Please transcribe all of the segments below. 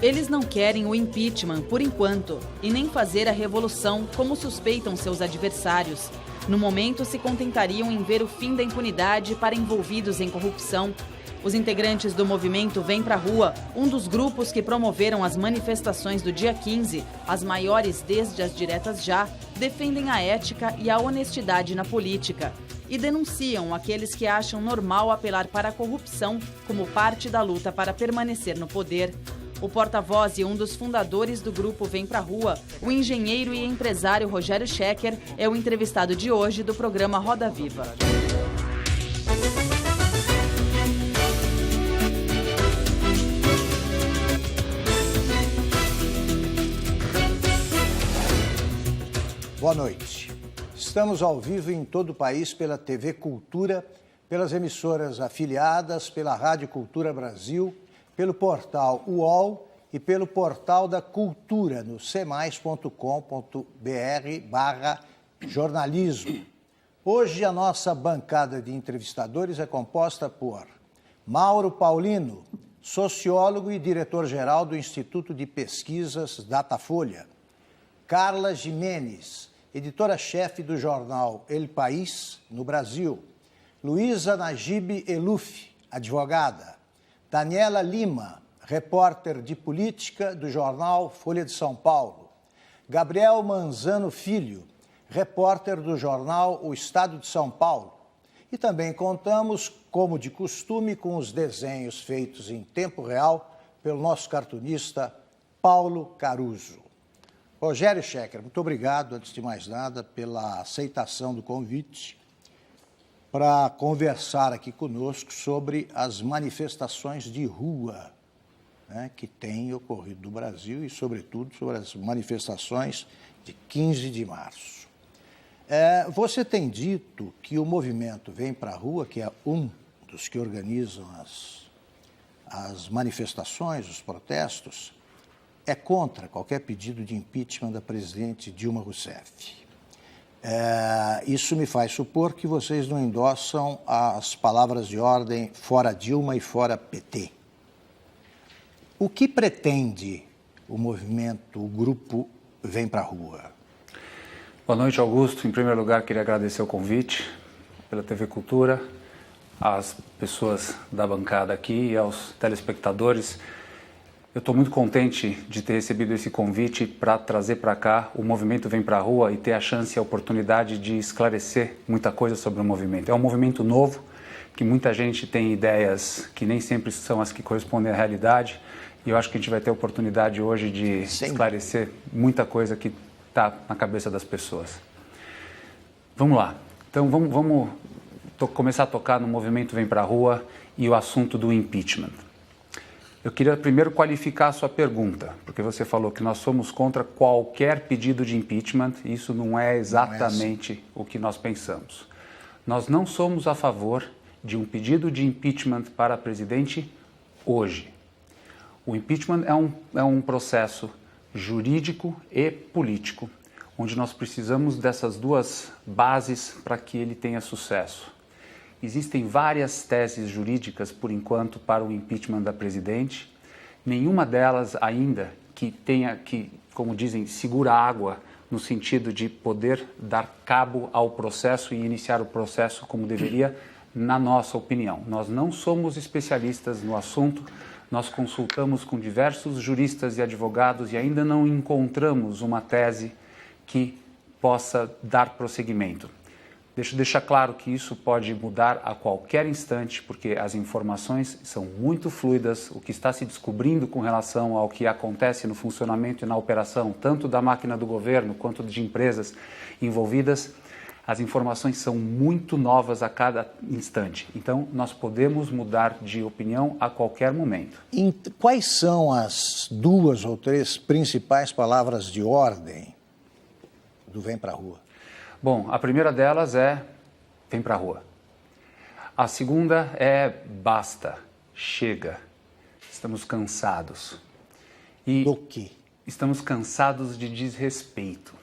Eles não querem o impeachment por enquanto e nem fazer a revolução como suspeitam seus adversários. No momento, se contentariam em ver o fim da impunidade para envolvidos em corrupção. Os integrantes do movimento Vem Pra Rua, um dos grupos que promoveram as manifestações do dia 15, as maiores desde as diretas já, defendem a ética e a honestidade na política e denunciam aqueles que acham normal apelar para a corrupção como parte da luta para permanecer no poder. O porta-voz e um dos fundadores do grupo Vem Pra Rua, o engenheiro e empresário Rogério Schecker, é o entrevistado de hoje do programa Roda Viva. Boa noite. Estamos ao vivo em todo o país pela TV Cultura, pelas emissoras afiliadas, pela Rádio Cultura Brasil, pelo portal UOL e pelo portal da Cultura no cmais.com.br/jornalismo. Hoje a nossa bancada de entrevistadores é composta por Mauro Paulino, sociólogo e diretor-geral do Instituto de Pesquisas Datafolha, Carla Gimenez, editora-chefe do jornal El País, no Brasil, Luísa Najib Eluf, advogada, Daniela Lima, repórter de política do jornal Folha de São Paulo, Gabriel Manzano Filho, repórter do jornal O Estado de São Paulo. E também contamos, como de costume, com os desenhos feitos em tempo real pelo nosso cartunista Paulo Caruso. Rogério Schecker, muito obrigado, antes de mais nada, pela aceitação do convite para conversar aqui conosco sobre as manifestações de rua, né, que têm ocorrido no Brasil e, sobretudo, sobre as manifestações de 15 de março. Você tem dito que o movimento Vem Pra Rua, que é um dos que organizam as manifestações, os protestos, é contra qualquer pedido de impeachment da presidente Dilma Rousseff. Isso me faz supor que vocês não endossam as palavras de ordem fora Dilma e fora PT. O que pretende o movimento, o grupo Vem Pra Rua? Boa noite, Augusto. Em primeiro lugar, queria agradecer o convite pela TV Cultura, às pessoas da bancada aqui e aos telespectadores. Eu estou muito contente de ter recebido esse convite para trazer para cá o movimento Vem Pra Rua e ter a chance e a oportunidade de esclarecer muita coisa sobre o movimento. É um movimento novo, que muita gente tem ideias que nem sempre são as que correspondem à realidade, e eu acho que a gente vai ter a oportunidade hoje de esclarecer muita coisa que está na cabeça das pessoas. Vamos lá. Então vamos começar a tocar no movimento Vem Pra Rua e o assunto do impeachment. Eu queria primeiro qualificar a sua pergunta, porque você falou que nós somos contra qualquer pedido de impeachment, e isso não é exatamente o que nós pensamos. Nós não somos a favor de um pedido de impeachment para presidente hoje. O impeachment é um processo jurídico e político, onde nós precisamos dessas duas bases para que ele tenha sucesso. Existem várias teses jurídicas, por enquanto, para o impeachment da presidente. Nenhuma delas ainda que tenha que, como dizem, segura água no sentido de poder dar cabo ao processo e iniciar o processo como deveria, na nossa opinião. Nós não somos especialistas no assunto, nós consultamos com diversos juristas e advogados e ainda não encontramos uma tese que possa dar prosseguimento. Deixa eu deixar claro que isso pode mudar a qualquer instante, porque as informações são muito fluidas. O que está se descobrindo com relação ao que acontece no funcionamento e na operação, tanto da máquina do governo quanto de empresas envolvidas, as informações são muito novas a cada instante. Então, nós podemos mudar de opinião a qualquer momento. Quais são as 2 ou 3 principais palavras de ordem do Vem Pra Rua? Bom, a primeira delas é Vem Pra Rua. A segunda é basta, chega. Estamos cansados. Do quê? Estamos cansados de desrespeito.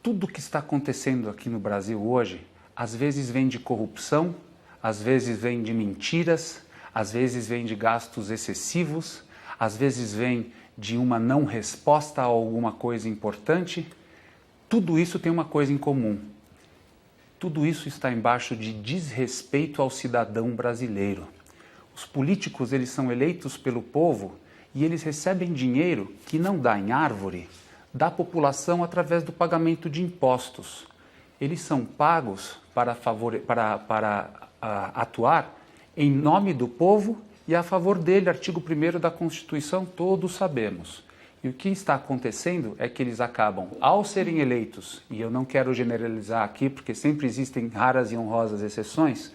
Tudo que está acontecendo aqui no Brasil hoje, às vezes vem de corrupção, às vezes vem de mentiras, às vezes vem de gastos excessivos, às vezes vem de uma não resposta a alguma coisa importante. Tudo isso tem uma coisa em comum. Tudo isso está embaixo de desrespeito ao cidadão brasileiro. Os políticos, eles são eleitos pelo povo e eles recebem dinheiro que não dá em árvore da população através do pagamento de impostos. Eles são pagos para atuar em nome do povo e a favor dele, artigo 1º da Constituição, todos sabemos. E o que está acontecendo é que eles acabam, ao serem eleitos, e eu não quero generalizar aqui porque sempre existem raras e honrosas exceções,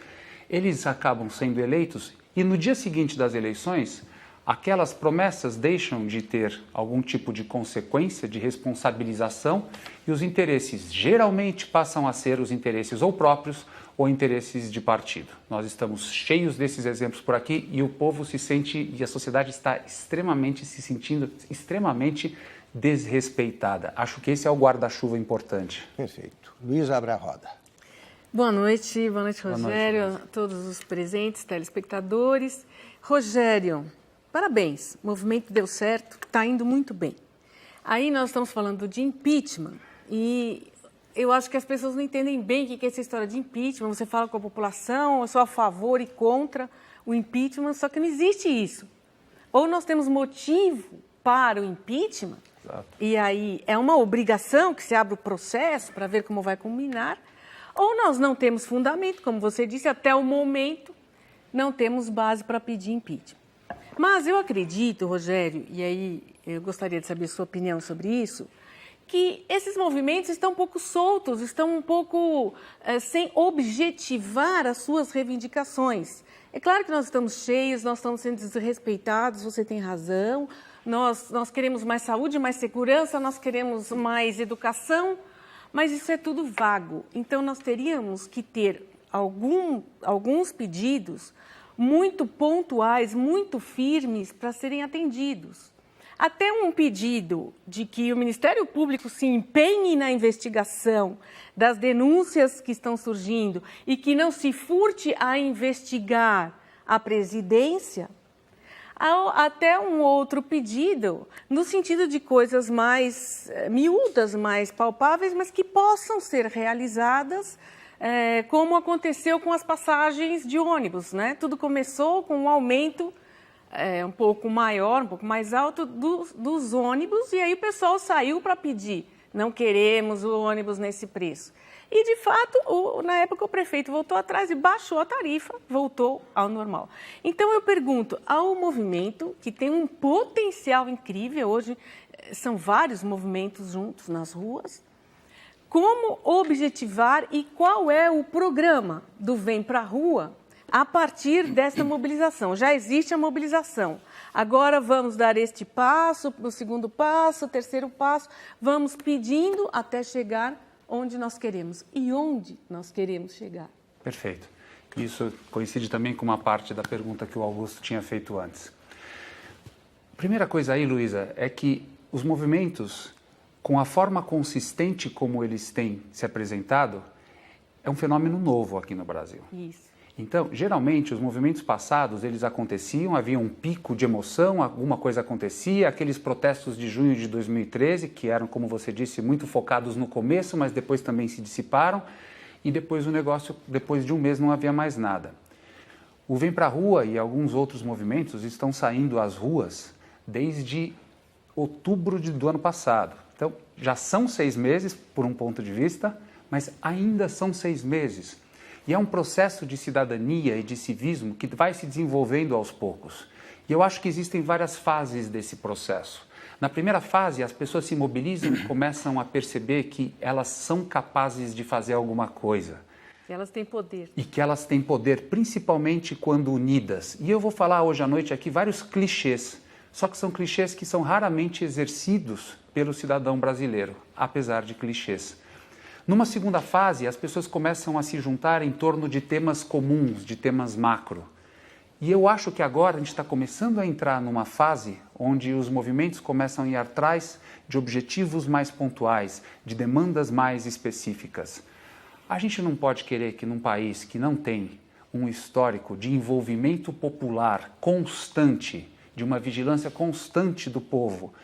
eles acabam sendo eleitos e no dia seguinte das eleições, aquelas promessas deixam de ter algum tipo de consequência, de responsabilização, e os interesses geralmente passam a ser os interesses ou próprios ou interesses de partido. Nós estamos cheios desses exemplos por aqui e o povo se sente, e a sociedade está se sentindo extremamente desrespeitada. Acho que esse é o guarda-chuva importante. Perfeito. Luiz, abre a roda. Boa noite, Rogério, a todos os presentes, telespectadores. Rogério, parabéns, o movimento deu certo, está indo muito bem. Aí nós estamos falando de impeachment e eu acho que as pessoas não entendem bem o que é essa história de impeachment. Você fala com a população, eu sou a favor e contra o impeachment, só que não existe isso. Ou nós temos motivo para o impeachment, exato, e aí é uma obrigação que se abre o processo para ver como vai culminar, ou nós não temos fundamento, como você disse, até o momento não temos base para pedir impeachment. Mas eu acredito, Rogério, e aí eu gostaria de saber sua opinião sobre isso, que esses movimentos estão um pouco soltos, estão um pouco sem objetivar as suas reivindicações. É claro que nós estamos cheios, nós estamos sendo desrespeitados, você tem razão, nós queremos mais saúde, mais segurança, nós queremos mais educação, mas isso é tudo vago. Então, nós teríamos que ter alguns pedidos muito pontuais, muito firmes para serem atendidos. Até um pedido de que o Ministério Público se empenhe na investigação das denúncias que estão surgindo e que não se furte a investigar a presidência, até um outro pedido no sentido de coisas mais miúdas, mais palpáveis, mas que possam ser realizadas, como aconteceu com as passagens de ônibus, né? Tudo começou com um aumento um pouco maior, um pouco mais alto dos ônibus, e aí o pessoal saiu para pedir, não queremos o ônibus nesse preço. E, de fato, na época o prefeito voltou atrás e baixou a tarifa, voltou ao normal. Então, eu pergunto ao movimento, que tem um potencial incrível, hoje são vários movimentos juntos nas ruas, como objetivar e qual é o programa do Vem Pra Rua a partir dessa mobilização? Já existe a mobilização. Agora vamos dar este passo, o segundo passo, o terceiro passo, vamos pedindo até chegar onde nós queremos. E onde nós queremos chegar? Perfeito. Isso coincide também com uma parte da pergunta que o Augusto tinha feito antes. Primeira coisa aí, Luísa, é que os movimentos, com a forma consistente como eles têm se apresentado, é um fenômeno novo aqui no Brasil. Isso. Então, geralmente, os movimentos passados, eles aconteciam, havia um pico de emoção, alguma coisa acontecia, aqueles protestos de junho de 2013, que eram, como você disse, muito focados no começo, mas depois também se dissiparam, e depois o negócio, depois de um mês, não havia mais nada. O Vem Pra Rua e alguns outros movimentos estão saindo às ruas desde outubro do ano passado. Então, já são 6 meses, por um ponto de vista, mas ainda são 6 meses. E é um processo de cidadania e de civismo que vai se desenvolvendo aos poucos. E eu acho que existem várias fases desse processo. Na primeira fase, as pessoas se mobilizam e começam a perceber que elas são capazes de fazer alguma coisa. E elas têm poder. E que elas têm poder, principalmente quando unidas. E eu vou falar hoje à noite aqui vários clichês, só que são clichês que são raramente exercidos pelo cidadão brasileiro, apesar de clichês. Numa segunda fase, as pessoas começam a se juntar em torno de temas comuns, de temas macro. E eu acho que agora a gente está começando a entrar numa fase onde os movimentos começam a ir atrás de objetivos mais pontuais, de demandas mais específicas. A gente não pode querer que num país que não tem um histórico de envolvimento popular constante de uma vigilância constante do povo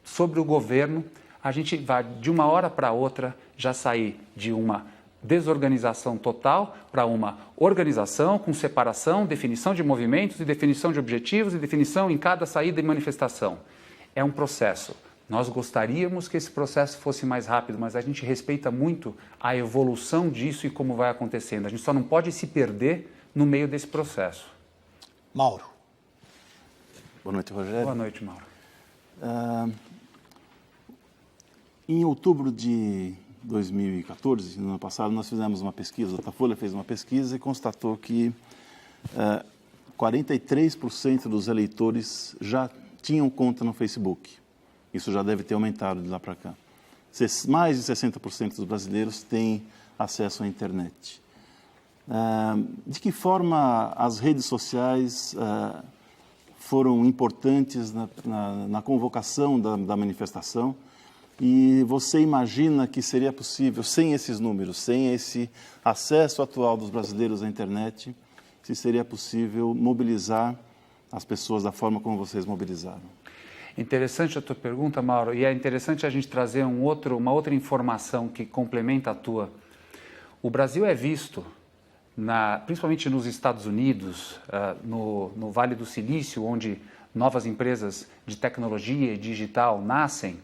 sobre o governo, a gente vai, de uma hora para outra, já sair de uma desorganização total para uma organização com separação, definição de movimentos e definição de objetivos e definição em cada saída e manifestação. É um processo. Nós gostaríamos que esse processo fosse mais rápido, mas a gente respeita muito a evolução disso e como vai acontecendo. A gente só não pode se perder no meio desse processo. Mauro. Boa noite, Rogério. Boa noite, Mauro. Em outubro de 2014, no ano passado, nós fizemos uma pesquisa, a Datafolha fez uma pesquisa e constatou que 43% dos eleitores já tinham conta no Facebook. Isso já deve ter aumentado de lá para cá. Mais de 60% dos brasileiros têm acesso à internet. De que forma as redes sociais foram importantes na convocação da manifestação? E você imagina que seria possível, sem esses números, sem esse acesso atual dos brasileiros à internet, se seria possível mobilizar as pessoas da forma como vocês mobilizaram? Interessante a tua pergunta, Mauro, e é interessante a gente trazer uma outra informação que complementa a tua. O Brasil é visto, principalmente nos Estados Unidos, no Vale do Silício, onde novas empresas de tecnologia e digital nascem,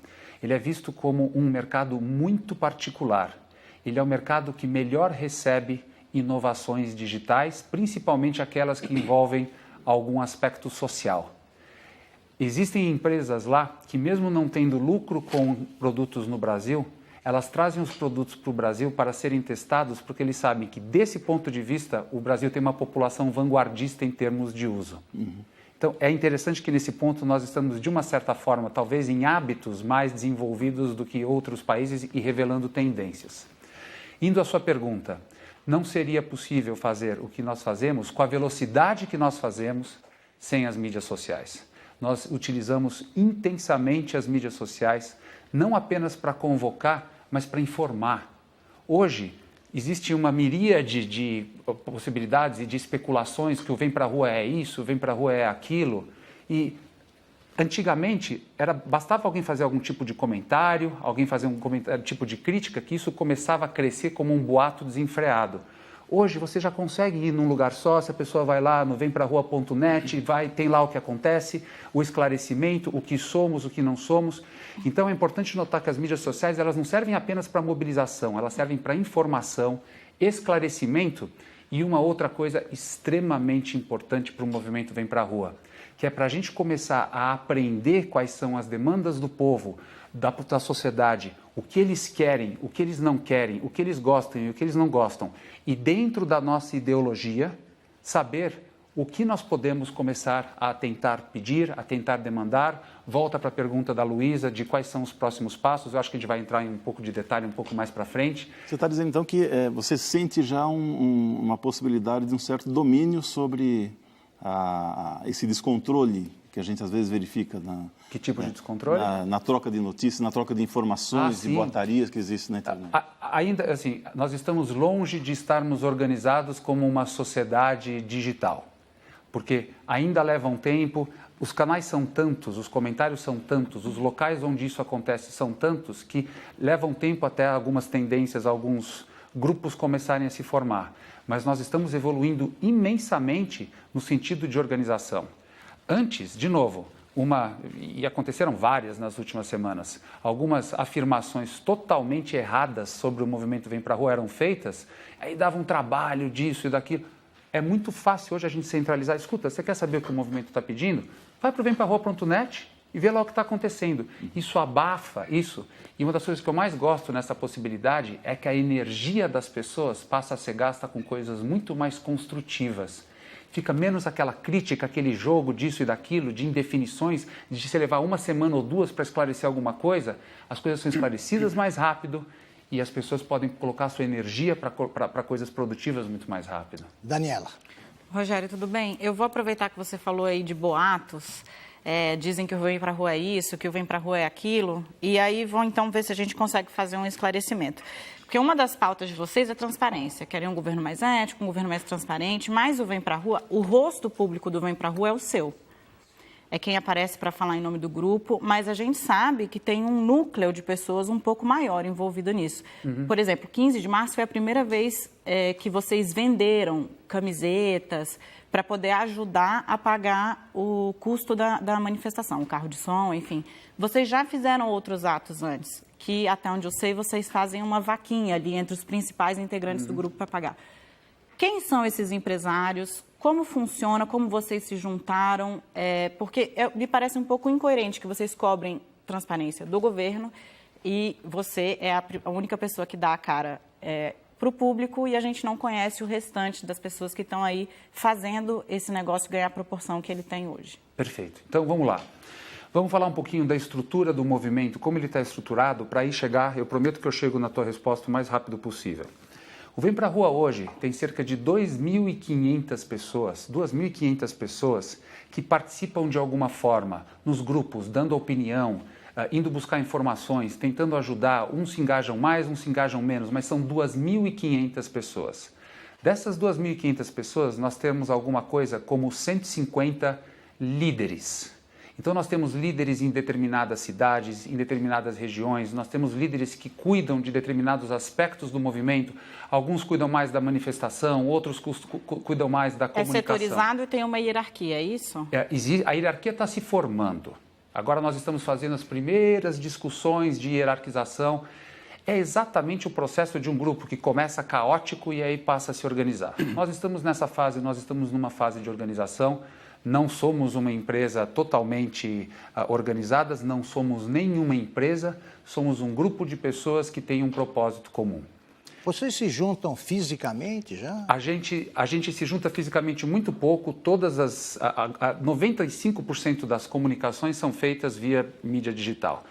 ele é visto como um mercado muito particular. Ele é o mercado que melhor recebe inovações digitais, principalmente aquelas que envolvem algum aspecto social. Existem empresas lá que, mesmo não tendo lucro com produtos no Brasil, elas trazem os produtos para o Brasil para serem testados, porque eles sabem que, desse ponto de vista, o Brasil tem uma população vanguardista em termos de uso. Então, é interessante que, nesse ponto, nós estamos, de uma certa forma, talvez em hábitos mais desenvolvidos do que outros países e revelando tendências. Indo à sua pergunta, não seria possível fazer o que nós fazemos com a velocidade que nós fazemos sem as mídias sociais. Nós utilizamos intensamente as mídias sociais, não apenas para convocar, mas para informar. Hoje, existe uma miríade de possibilidades e de especulações que o Vem Pra Rua é isso, o Vem Pra Rua é aquilo. E antigamente bastava alguém fazer algum tipo de comentário, alguém fazer um tipo de crítica, que isso começava a crescer como um boato desenfreado. Hoje você já consegue ir num lugar só, se a pessoa vai lá no vemprarrua.net, tem lá o que acontece, o esclarecimento, o que somos, o que não somos. Então é importante notar que as mídias sociais elas não servem apenas para mobilização, elas servem para informação, esclarecimento e uma outra coisa extremamente importante para o movimento Vem Pra Rua, que é para a gente começar a aprender quais são as demandas do povo, da sociedade, o que eles querem, o que eles não querem, o que eles gostam e o que eles não gostam. E dentro da nossa ideologia, saber o que nós podemos começar a tentar pedir, a tentar demandar. Volta para a pergunta da Luísa de quais são os próximos passos. Eu acho que a gente vai entrar em um pouco de detalhe um pouco mais para frente. Você está dizendo, então, que você sente já uma possibilidade de um certo domínio sobre esse descontrole que a gente às vezes verifica que tipo de descontrole? Na troca de notícias, na troca de informações e boatarias que existem na internet. Ainda assim, nós estamos longe de estarmos organizados como uma sociedade digital, porque ainda leva um tempo, os canais são tantos, os comentários são tantos, os locais onde isso acontece são tantos que levam tempo até algumas tendências, alguns grupos começarem a se formar. Mas nós estamos evoluindo imensamente no sentido de organização. Antes, de novo, e aconteceram várias nas últimas semanas, algumas afirmações totalmente erradas sobre o movimento Vem Pra Rua eram feitas, aí dava um trabalho disso e daquilo. É muito fácil hoje a gente centralizar. Escuta, você quer saber o que o movimento está pedindo? Vai para o vemprarrua.net e vê lá o que está acontecendo. Isso abafa isso. E uma das coisas que eu mais gosto nessa possibilidade é que a energia das pessoas passa a ser gasta com coisas muito mais construtivas. Fica menos aquela crítica, aquele jogo disso e daquilo, de indefinições, de se levar uma semana ou duas para esclarecer alguma coisa. As coisas são esclarecidas mais rápido e as pessoas podem colocar sua energia para coisas produtivas muito mais rápido. Daniela. Rogério, tudo bem? Eu vou aproveitar que você falou aí de boatos. Dizem que o Vem Pra Rua é isso, que o Vem Pra Rua é aquilo. E aí vão então ver se a gente consegue fazer um esclarecimento. Porque uma das pautas de vocês é transparência. Querem um governo mais ético, um governo mais transparente, mas o Vem Pra Rua, o rosto público do Vem Pra Rua é o seu. é quem aparece para falar em nome do grupo, mas a gente sabe que tem um núcleo de pessoas um pouco maior envolvido nisso. Por exemplo, 15 de março foi a primeira vez que vocês venderam camisetas para poder ajudar a pagar o custo da manifestação, o carro de som, enfim. Vocês já fizeram outros atos antes, que até onde eu sei, vocês fazem uma vaquinha ali entre os principais integrantes do grupo para pagar. Quem são esses empresários? Como funciona? Como vocês se juntaram? Porque me parece um pouco incoerente que vocês cobrem transparência do governo e você é a única pessoa que dá a cara para o público e a gente não conhece o restante das pessoas que estão aí fazendo esse negócio ganhar a proporção que ele tem hoje. Perfeito. Então, vamos lá. Vamos falar um pouquinho da estrutura do movimento, como ele está estruturado, para aí chegar, eu prometo que eu chego na tua resposta o mais rápido possível. O Vem Pra Rua hoje tem cerca de 2.500 pessoas que participam de alguma forma nos grupos, dando opinião, indo buscar informações, tentando ajudar. Uns se engajam mais, uns se engajam menos, mas são 2.500 pessoas. Dessas 2.500 pessoas, nós temos alguma coisa como 150 líderes. Então, nós temos líderes em determinadas cidades, em determinadas regiões, nós temos líderes que cuidam de determinados aspectos do movimento, alguns cuidam mais da manifestação, outros cuidam mais da comunicação. É setorizado e tem uma hierarquia, é isso? A hierarquia está se formando. Agora nós estamos fazendo as primeiras discussões de hierarquização. É exatamente o processo de um grupo que começa caótico e aí passa a se organizar. Nós estamos nessa fase, nós estamos numa fase de organização. Não somos uma empresa totalmente organizada, não somos nenhuma empresa, somos um grupo de pessoas que tem um propósito comum. Vocês se juntam fisicamente já? A gente se junta fisicamente muito pouco, 95% das comunicações são feitas via mídia digital.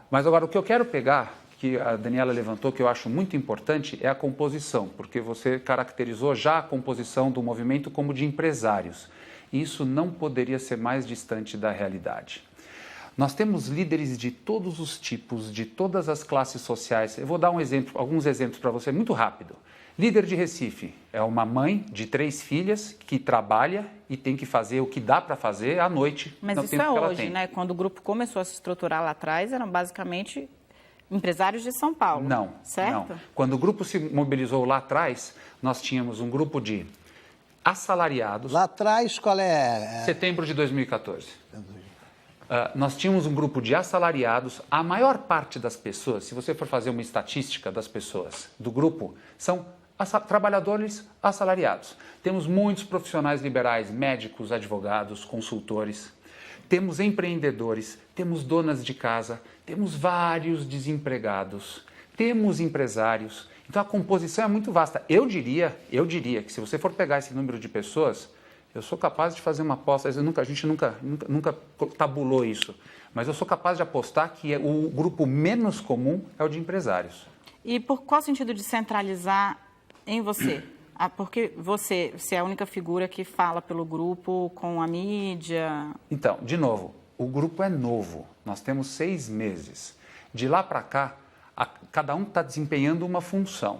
Mas agora o que eu quero pegar, que a Daniela levantou, que eu acho muito importante, é a composição, porque você caracterizou já a composição do movimento como de empresários. Isso não poderia ser mais distante da realidade. Nós temos líderes de todos os tipos, de todas as classes sociais. Eu vou dar alguns exemplos para você, muito rápido. Líder de Recife é uma mãe de 3 filhas que trabalha e tem que fazer o que dá para fazer à noite. Mas isso é hoje, né? Quando o grupo começou a se estruturar lá atrás, eram basicamente empresários de São Paulo. Não, certo? Não. Quando o grupo se mobilizou lá atrás, nós tínhamos um grupo de assalariados. Lá atrás, qual é? Setembro de 2014. Nós tínhamos um grupo de assalariados. A maior parte das pessoas, se você for fazer uma estatística das pessoas do grupo, são trabalhadores assalariados. Temos muitos profissionais liberais, médicos, advogados, consultores. Temos empreendedores, temos donas de casa, temos vários desempregados, temos empresários. Então, a composição é muito vasta. Eu diria que se você for pegar esse número de pessoas, eu sou capaz de fazer uma aposta, a gente nunca tabulou isso, mas eu sou capaz de apostar que o grupo menos comum é o de empresários. E por qual sentido de centralizar em você? Porque você é a única figura que fala pelo grupo com a mídia. Então, de novo, o grupo é novo, nós temos 6 meses. De lá para cá, cada um está desempenhando uma função.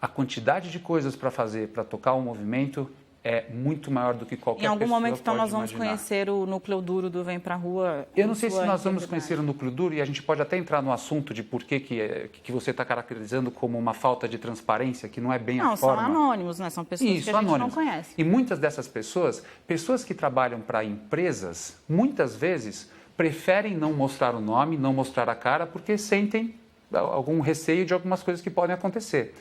A quantidade de coisas para fazer, para tocar o movimento, é muito maior do que qualquer pessoa pode imaginar. Em algum momento, então, nós vamos conhecer o núcleo duro do Vem Pra Rua? Eu não sei se nós vamos conhecer o núcleo duro e a gente pode até entrar no assunto de por que você está caracterizando como uma falta de transparência, que não é bem a forma. Não, são anônimos, né? São pessoas que a gente não conhece. E muitas dessas pessoas que trabalham para empresas, muitas vezes preferem não mostrar o nome, não mostrar a cara, porque sentem algum receio de algumas coisas que podem acontecer.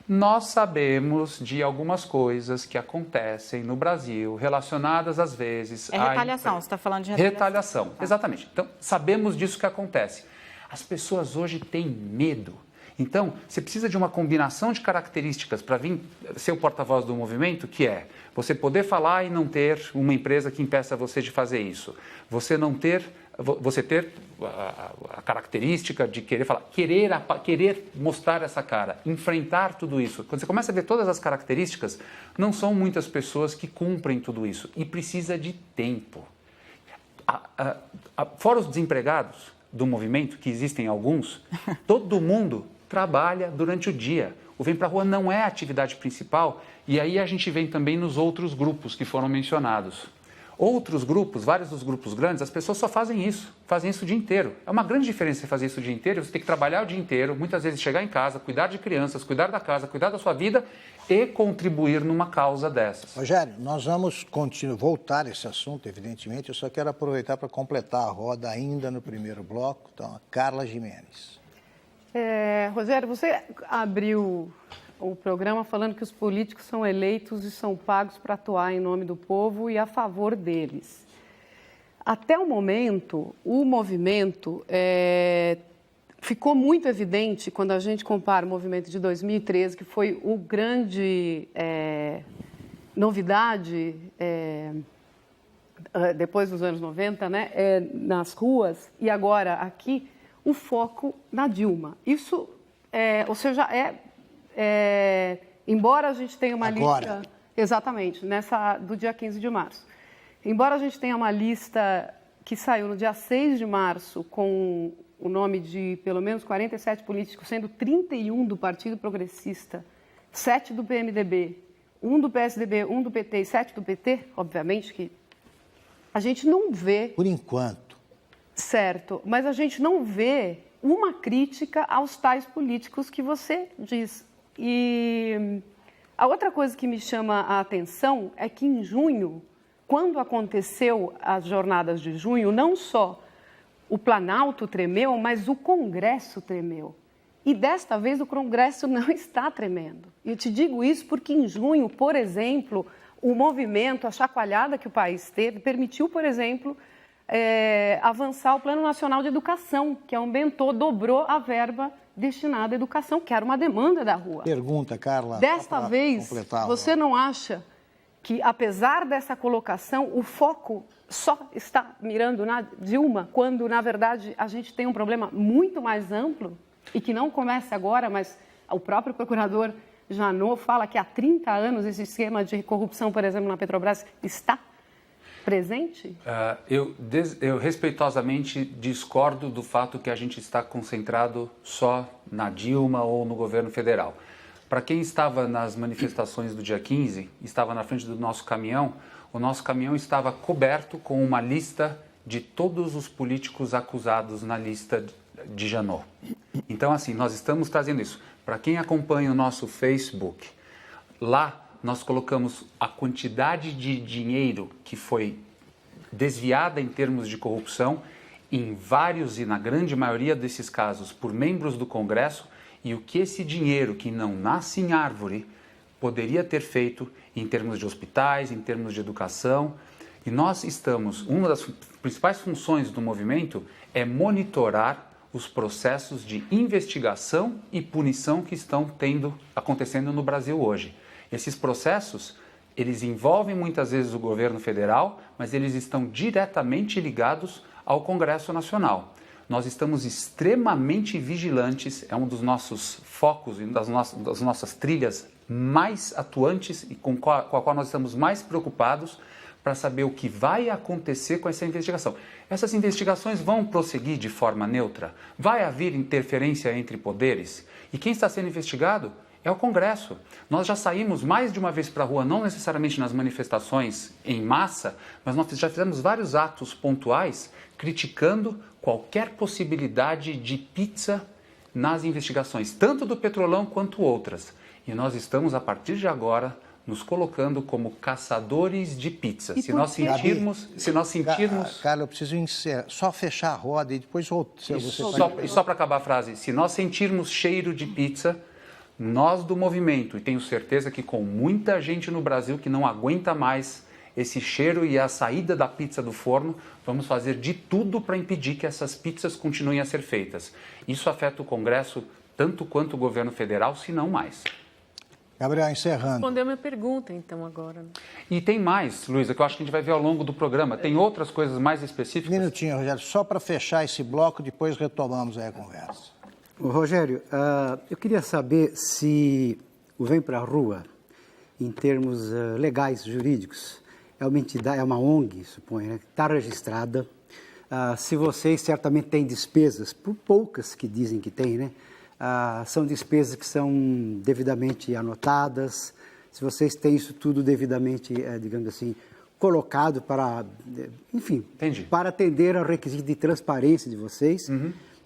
Nós sabemos de algumas coisas que acontecem no Brasil, relacionadas às vezes... É retaliação, você está falando de retaliação. Retaliação, exatamente. Então, sabemos disso que acontece. As pessoas hoje têm medo. Então, você precisa de uma combinação de características para vir ser o porta-voz do movimento, que é você poder falar e não ter uma empresa que impeça você de fazer isso. Você ter a característica de querer falar, querer mostrar essa cara, enfrentar tudo isso. Quando você começa a ver todas as características, não são muitas pessoas que cumprem tudo isso e precisa de tempo. Fora os desempregados do movimento, que existem alguns, todo mundo trabalha durante o dia. O Vem Pra Rua não é a atividade principal e aí a gente vem também nos outros grupos que foram mencionados. Outros grupos, vários dos grupos grandes, as pessoas só fazem isso o dia inteiro. É uma grande diferença você fazer isso o dia inteiro, você tem que trabalhar o dia inteiro, muitas vezes chegar em casa, cuidar de crianças, cuidar da casa, cuidar da sua vida e contribuir numa causa dessas. Rogério, nós vamos voltar a esse assunto, evidentemente, eu só quero aproveitar para completar a roda ainda no primeiro bloco. Então, a Carla Gimenez. Rogério, você abriu o programa falando que os políticos são eleitos e são pagos para atuar em nome do povo e a favor deles. Até o momento, o movimento ficou muito evidente quando a gente compara o movimento de 2013, que foi o grande novidade depois dos anos 90, né, nas ruas, e agora aqui, o foco na Dilma. Isso, ou seja, embora a gente tenha uma lista... Exatamente, do dia 15 de março. Embora a gente tenha uma lista que saiu no dia 6 de março com o nome de pelo menos 47 políticos, sendo 31 do Partido Progressista, 7 do PMDB, 1 do PSDB, 1 do PT e 7 do PT, obviamente que a gente não vê... Por enquanto. Certo, mas a gente não vê uma crítica aos tais políticos que você diz. E a outra coisa que me chama a atenção é que em junho, quando aconteceu as jornadas de junho, não só o Planalto tremeu, mas o Congresso tremeu. E desta vez o Congresso não está tremendo. E eu te digo isso porque em junho, por exemplo, o movimento, a chacoalhada que o país teve, permitiu, por exemplo, avançar o Plano Nacional de Educação, que aumentou, dobrou a verba destinada à educação, que era uma demanda da rua. Pergunta, Carla. Desta vez, você não acha que, apesar dessa colocação, o foco só está mirando na Dilma, quando, na verdade, a gente tem um problema muito mais amplo e que não começa agora, mas o próprio procurador Janot fala que há 30 anos esse esquema de corrupção, por exemplo, na Petrobras, está presente? Eu respeitosamente discordo do fato que a gente está concentrado só na Dilma ou no governo federal. Para quem estava nas manifestações do dia 15, estava na frente do nosso caminhão, o nosso caminhão estava coberto com uma lista de todos os políticos acusados na lista de Janot. Então, assim, nós estamos trazendo isso. Para quem acompanha o nosso Facebook, lá nós colocamos a quantidade de dinheiro que foi desviada em termos de corrupção em vários e na grande maioria desses casos por membros do Congresso e o que esse dinheiro que não nasce em árvore poderia ter feito em termos de hospitais, em termos de educação. E nós estamos, uma das principais funções do movimento é monitorar os processos de investigação e punição que estão acontecendo no Brasil hoje. Esses processos, eles envolvem muitas vezes o governo federal, mas eles estão diretamente ligados ao Congresso Nacional. Nós estamos extremamente vigilantes, é um dos nossos focos e das nossas trilhas mais atuantes e com a qual nós estamos mais preocupados para saber o que vai acontecer com essa investigação. Essas investigações vão prosseguir de forma neutra? Vai haver interferência entre poderes? E quem está sendo investigado é o Congresso. Nós já saímos mais de uma vez para a rua, não necessariamente nas manifestações em massa, mas nós já fizemos vários atos pontuais criticando qualquer possibilidade de pizza nas investigações, tanto do Petrolão quanto outras. E nós estamos, a partir de agora, nos colocando como caçadores de pizza. Se nós sentirmos... Carla, eu preciso só fechar a roda e depois E só para acabar a frase, se nós sentirmos cheiro de pizza, nós do movimento, e tenho certeza que com muita gente no Brasil que não aguenta mais esse cheiro e a saída da pizza do forno, vamos fazer de tudo para impedir que essas pizzas continuem a ser feitas. Isso afeta o Congresso tanto quanto o governo federal, se não mais. Gabriel, encerrando. Respondeu a minha pergunta, então, agora. E tem mais, Luísa, que eu acho que a gente vai ver ao longo do programa. Tem outras coisas mais específicas. Um minutinho, Rogério, só para fechar esse bloco, depois retomamos aí a conversa. Rogério, eu queria saber se o Vem Pra Rua, em termos legais, jurídicos, é uma entidade, é uma ONG, suponho, né, que está registrada. Se vocês certamente têm despesas, por poucas que dizem que tem, né? São despesas que são devidamente anotadas, se vocês têm isso tudo devidamente, digamos assim, colocado para, enfim, Entendi. para atender ao requisito de transparência de vocês.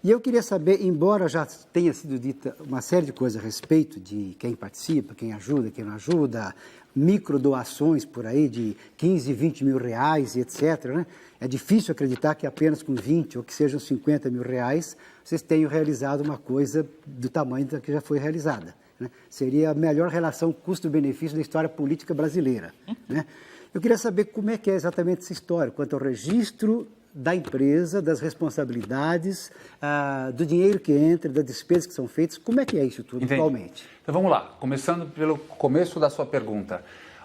E eu queria saber, embora já tenha sido dita uma série de coisas a respeito de quem participa, quem ajuda, quem não ajuda, microdoações por aí de 15, 20 mil reais e etc., né? É difícil acreditar que apenas com 20 ou que sejam 50 mil reais vocês tenham realizado uma coisa do tamanho da que já foi realizada, né? Seria a melhor relação custo-benefício da história política brasileira, né? Eu queria saber como é que é exatamente essa história, quanto ao registro da empresa, das responsabilidades, do dinheiro que entra, das despesas que são feitas, como é que é isso tudo atualmente? Então vamos lá, começando pelo começo da sua pergunta.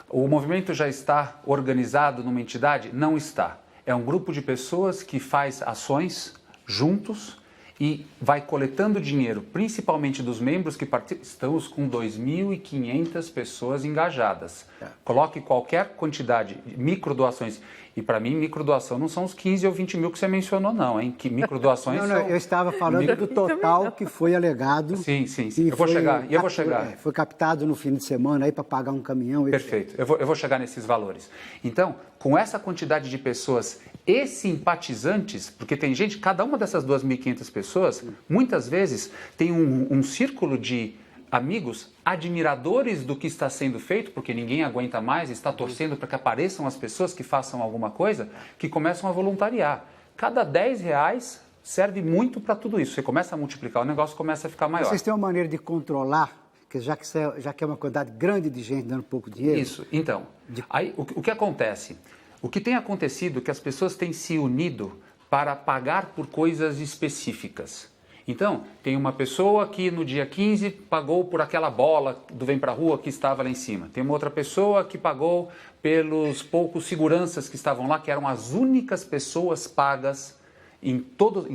O movimento já está organizado numa entidade? Não está. É um grupo de pessoas que faz ações juntos e vai coletando dinheiro, principalmente dos membros que participam. Estamos com 2.500 pessoas engajadas. Coloque qualquer quantidade de microdoações. E para mim, microdoação não são os 15 ou 20 mil que você mencionou, não, hein? Que microdoações não, são... Eu estava falando do total que foi alegado. Sim. Eu vou chegar. Foi captado no fim de semana aí para pagar um caminhão. Perfeito. Eu vou chegar nesses valores. Então, com essa quantidade de pessoas e simpatizantes, porque tem gente, cada uma dessas 2.500 pessoas, muitas vezes tem um círculo de amigos, admiradores do que está sendo feito, porque ninguém aguenta mais, está torcendo para que apareçam as pessoas que façam alguma coisa, que começam a voluntariar. Cada 10 reais serve muito para tudo isso. Você começa a multiplicar, o negócio começa a ficar maior. Vocês têm uma maneira de controlar, já que é uma quantidade grande de gente dando pouco dinheiro? Isso. Então, aí, o que acontece? O que tem acontecido é que as pessoas têm se unido para pagar por coisas específicas. Então, tem uma pessoa que no dia 15 pagou por aquela bola do Vem Pra Rua que estava lá em cima. Tem uma outra pessoa que pagou pelos poucos seguranças que estavam lá, que eram as únicas pessoas pagas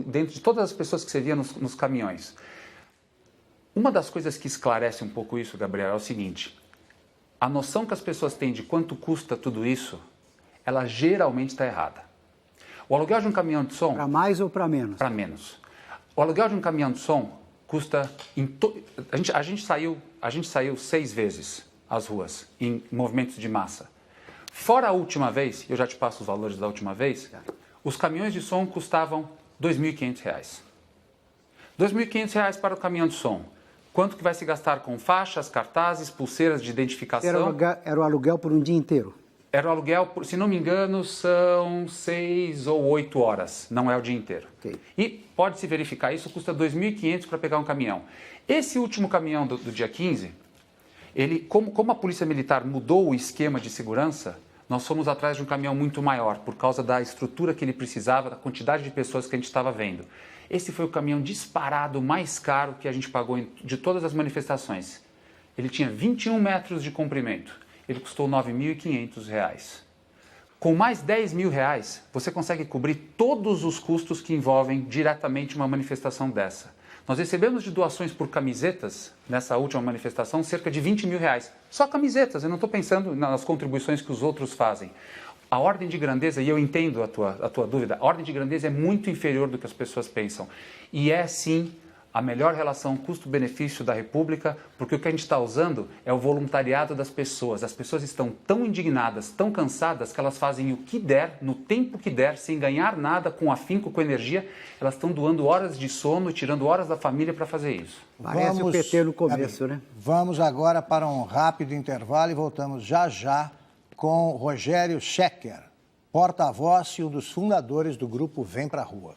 dentro de todas as pessoas que você via nos caminhões. Uma das coisas que esclarece um pouco isso, Gabriel, é o seguinte. A noção que as pessoas têm de quanto custa tudo isso, ela geralmente está errada. O aluguel de um caminhão de som... Para mais ou para menos? Para menos. O aluguel de um caminhão de som custa... A gente saiu 6 vezes às ruas, em movimentos de massa. Fora a última vez, eu já te passo os valores da última vez, os caminhões de som custavam R$ 2.500. R$ 2.500 para o caminhão de som. Quanto que vai se gastar com faixas, cartazes, pulseiras de identificação? Era o aluguel por um dia inteiro? Era o aluguel, se não me engano, são 6 ou 8 horas, não é o dia inteiro. Okay. E pode-se verificar, isso custa R$ 2.500 para pegar um caminhão. Esse último caminhão do dia 15, como a Polícia Militar mudou o esquema de segurança, nós fomos atrás de um caminhão muito maior, por causa da estrutura que ele precisava, da quantidade de pessoas que a gente estava vendo. Esse foi o caminhão disparado mais caro que a gente pagou de todas as manifestações. Ele tinha 21 metros de comprimento. Ele custou R$ 9.500. Com mais R$ 10.000, você consegue cobrir todos os custos que envolvem diretamente uma manifestação dessa. Nós recebemos de doações por camisetas, nessa última manifestação, cerca de R$ 20.000. Só camisetas, eu não estou pensando nas contribuições que os outros fazem. A ordem de grandeza, e eu entendo a tua dúvida, a ordem de grandeza é muito inferior do que as pessoas pensam. E é, sim, a melhor relação custo-benefício da República, porque o que a gente está usando é o voluntariado das pessoas. As pessoas estão tão indignadas, tão cansadas, que elas fazem o que der, no tempo que der, sem ganhar nada, com afinco, com energia. Elas estão doando horas de sono e tirando horas da família para fazer isso. Parece o PT no começo, né? Vamos agora para um rápido intervalo e voltamos já com Rogério Schecker, porta-voz e um dos fundadores do grupo Vem Pra Rua.